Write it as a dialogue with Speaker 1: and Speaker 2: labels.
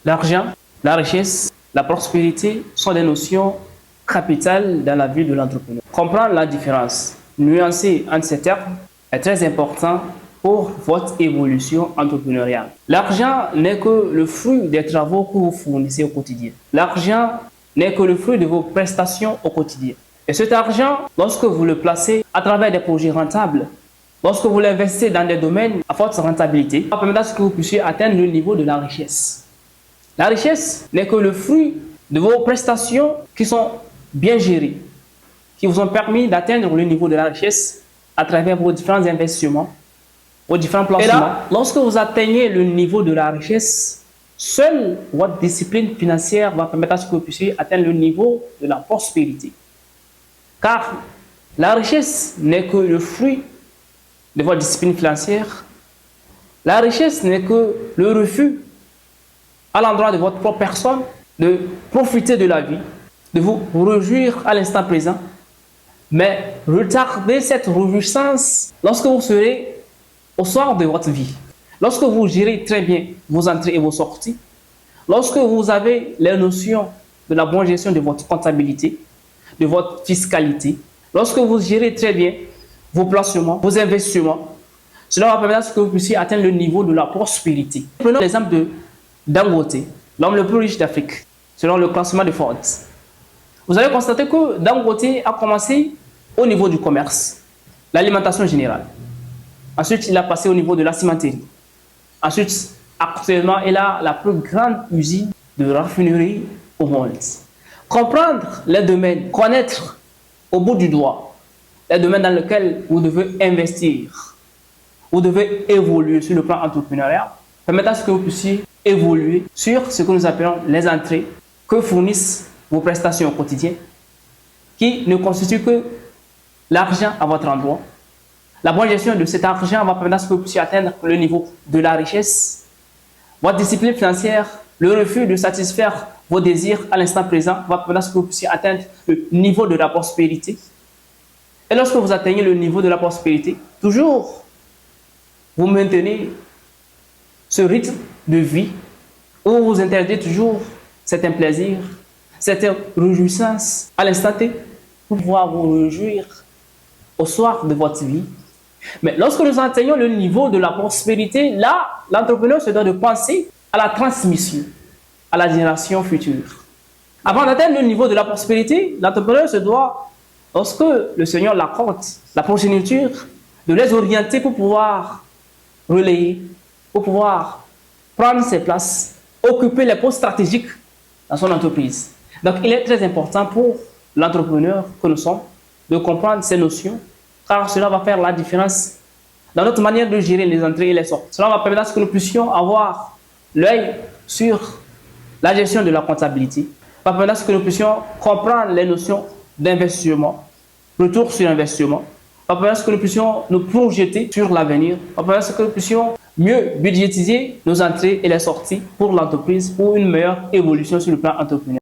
Speaker 1: L'argent, la richesse, la prospérité sont des notions capitales dans la vie de l'entrepreneur. Comprendre la différence nuancée entre ces termes est très important pour votre évolution entrepreneuriale. L'argent n'est que le fruit des travaux que vous fournissez au quotidien. L'argent n'est que le fruit de vos prestations au quotidien. Et cet argent, lorsque vous le placez à travers des projets rentables, lorsque vous l'investissez dans des domaines à forte rentabilité, ça permettra que vous puissiez atteindre le niveau de la richesse. La richesse n'est que le fruit de vos prestations qui sont bien gérées, qui vous ont permis d'atteindre le niveau de la richesse à travers vos différents investissements, vos différents placements. Et là, lorsque vous atteignez le niveau de la richesse, seule votre discipline financière va permettre à ce que vous puissiez atteindre le niveau de la prospérité. Car la richesse n'est que le fruit de votre discipline financière. La richesse n'est que le refus à l'endroit de votre propre personne de profiter de la vie, de vous réjouir à l'instant présent, mais retardez cette réjouissance lorsque vous serez au soir de votre vie. Lorsque vous gérez très bien vos entrées et vos sorties, lorsque vous avez les notions de la bonne gestion de votre comptabilité, de votre fiscalité, lorsque vous gérez très bien vos placements, vos investissements, cela va permettre que vous puissiez atteindre le niveau de la prospérité. Prenons l'exemple de Dangote, l'homme le plus riche d'Afrique, selon le classement de Forbes. Vous allez constater que Dangote a commencé au niveau du commerce, l'alimentation générale. Ensuite, il a passé au niveau de la cimenterie. Ensuite, actuellement, il a la plus grande usine de raffinerie au monde. Comprendre les domaines, connaître au bout du doigt les domaines dans lesquels vous devez investir, vous devez évoluer sur le plan entrepreneurial, permettra à ce que vous puissiez évoluer sur ce que nous appelons les entrées que fournissent vos prestations au quotidien, qui ne constituent que l'argent à votre endroit. La bonne gestion de cet argent va permettre à ce que vous puissiez atteindre le niveau de la richesse. Votre discipline financière, le refus de satisfaire vos désirs à l'instant présent va permettre à ce que vous puissiez atteindre le niveau de la prospérité. Et lorsque vous atteignez le niveau de la prospérité, toujours vous maintenez ce rythme de vie où vous interdisez toujours certains plaisirs, certaines réjouissances à l'instant T pour pouvoir vous réjouir au soir de votre vie. Mais lorsque nous atteignons le niveau de la prospérité, là, l'entrepreneur se doit de penser à la transmission, à la génération future. Avant d'atteindre le niveau de la prospérité, l'entrepreneur se doit, lorsque le Seigneur l'accorde, la progéniture, de les orienter pour pouvoir relayer, pour pouvoir prendre ses places, occuper les postes stratégiques dans son entreprise. Donc, il est très important pour l'entrepreneur que nous sommes de comprendre ces notions, car cela va faire la différence dans notre manière de gérer les entrées et les sorties. Cela va permettre à ce que nous puissions avoir l'œil sur la gestion de la comptabilité, va permettre à ce que nous puissions comprendre les notions d'investissement, retour sur investissement, va permettre à ce que nous puissions nous projeter sur l'avenir, va permettre à ce que nous puissions mieux budgétiser nos entrées et les sorties pour l'entreprise, pour une meilleure évolution sur le plan entrepreneurial.